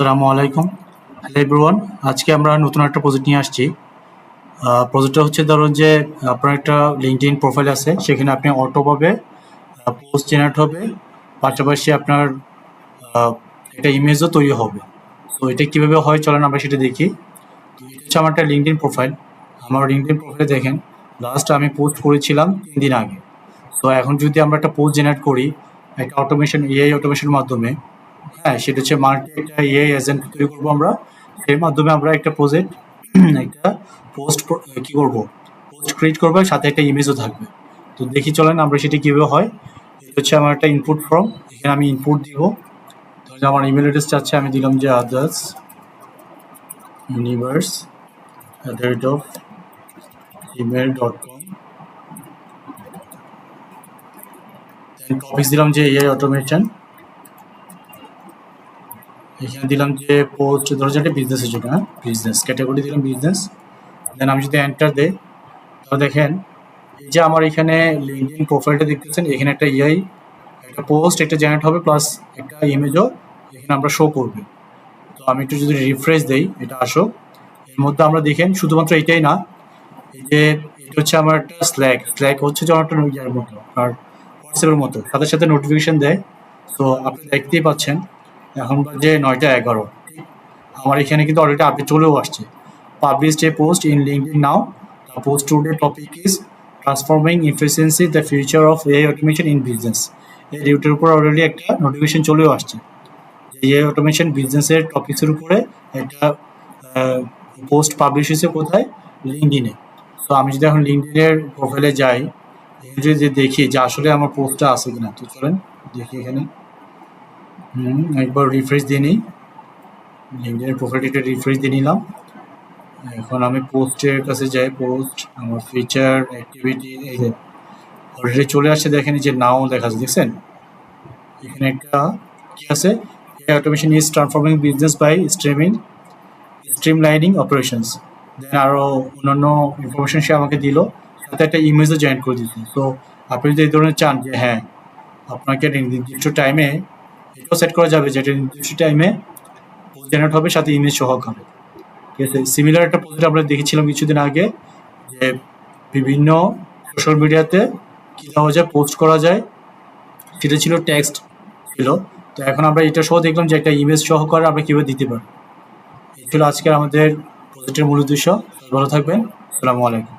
আসসালামু আলাইকুম। Hello everyone. আজকে আমরা নতুন একটা প্রজেক্ট নিয়ে আসছি। প্রজেক্টটা হচ্ছে ধরুন যে আপনার একটা লিঙ্কডইন প্রোফাইল আছে, সেখানে আপনি অটোভাবে পোস্ট জেনারেট হবে, পাশাপাশি আপনার একটা ইমেজও তৈরি হবে। তো এটা কীভাবে হয় চলেন আমরা সেটা দেখি। তো এটা হচ্ছে আমার একটা লিঙ্কডইন প্রোফাইল। আমার লিঙ্কডইন প্রোফাইলে দেখেন লাস্ট আমি পোস্ট করেছিলাম 3 দিন আগে। তো এখন যদি আমরা একটা পোস্ট জেনারেট করি একটা এআই অটোমেশনের মাধ্যমে, হ্যাঁ, সেটা হচ্ছে একটা এআই এজেন্ট তৈরি করবো আমরা। এর মাধ্যমে আমরা একটা প্রজেক্ট একটা পোস্ট কি করব পোস্ট ক্রিয়েট করবো, সাথে একটা ইমেজও থাকবে। তো দেখি চলেন আমরা সেটা কীভাবে হয়। এটা হচ্ছে আমার একটা ইনপুট ফর্ম, এখানে আমি ইনপুট দিব। তাহলে আমার ইমেল অ্যাড্রেস চাচ্ছে, আমি দিলাম যে আদার্স ইউনিভার্স @gmail.com। টপিক্স দিলাম যে এআই অটোমেশন। এখানে দিলাম যে পোস্ট ধরো যে একটা বিজনেসের জন্য, হ্যাঁ, বিজনেস ক্যাটাগরি দিলাম বিজনেস। দেন আমি যদি এন্টার দেই তাহলে দেখেন এই যে আমার এখানে লিঙ্কডইন প্রোফাইলটা দেখতেছেন, এখানে একটা একটা পোস্ট একটা জেনারেট হবে, প্লাস একটা ইমেজও এখানে আমরা শো করবে। তো আমি একটু যদি রিফ্রেশ দেই, এটা আসো। এর মধ্যে আমরা দেখেন শুধুমাত্র এটাই না, এই যে এটা হচ্ছে আমার একটা স্ল্যাক হচ্ছে যে আমার একটা ইয়ার মতো আর হোয়াটসঅ্যাপের মতো, সাথে সাথে নোটিফিকেশন দেয়। তো আপনি দেখতেই পাচ্ছেন এখন বাজে 9টা 11। আমার এখানে কিন্তু অলরেডি আপডেট চলেও আসছে। Published a post in LinkedIn now, the post today topic is transforming efficiency the future of AI automation in business. এই রিউটের উপর অলরেডি একটা নোটিফিকেশন চলেও আসছে যে এআই অটোমেশন বিজনেসের টপিক্সের উপরে একটা পোস্ট পাবলিশ হয়েছে। কোথায়? লিঙ্কডইনে। তো আমি যদি এখন লিঙ্কডইনের প্রোফাইলে যাই, যদি দেখি যে আসলে আমার পোস্টটা আছে কিনা, তো চলেন দেখি এখানে। একবার রিফ্রেশ দিয়ে নিই, লিঙ্কডইনের প্রোফাইলটা রিফ্রেশ দিয়ে নিলাম। এখন আমি পোস্টের কাছে যাই, পোস্ট আমার ফিচার অ্যাক্টিভিটি, এই যে অলরেডি চলে আসছে। দেখেন যে নাও দেখা যাচ্ছে, দেখছেন এখানে একটা কি আছে, automation is transforming business by streamlining operations. Then আরও অন্যান্য ইনফরমেশন সে আমাকে দিল, সাথে একটা ইমেজও জয়েন করে দিচ্ছে। তো আপনি যদি এই ধরনের চান যে হ্যাঁ আপনাকে নির্দিষ্ট টাইমে এটাও সেট করা যাবে যেটা নির্দিষ্ট টাইমে পোস্ট জেনারেট হবে, সাথে ইমেজ সহকারে। ঠিক আছে, সিমিলার একটা প্রজেক্ট আমরা দেখেছিলাম কিছুদিন আগে, যে বিভিন্ন সোশ্যাল মিডিয়াতে কী দেওয়া যায়, পোস্ট করা যায়, সেটা ছিল টেক্সট ছিল। তো এখন আমরা এটা সহ দেখলাম যে একটা ইমেজ সহকারে আমরা কীভাবে দিতে পারি। এই ছিল আজকের আমাদের প্রজেক্টের মূল উদ্দেশ্য। ভালো থাকবেন। আসসালামু আলাইকুম।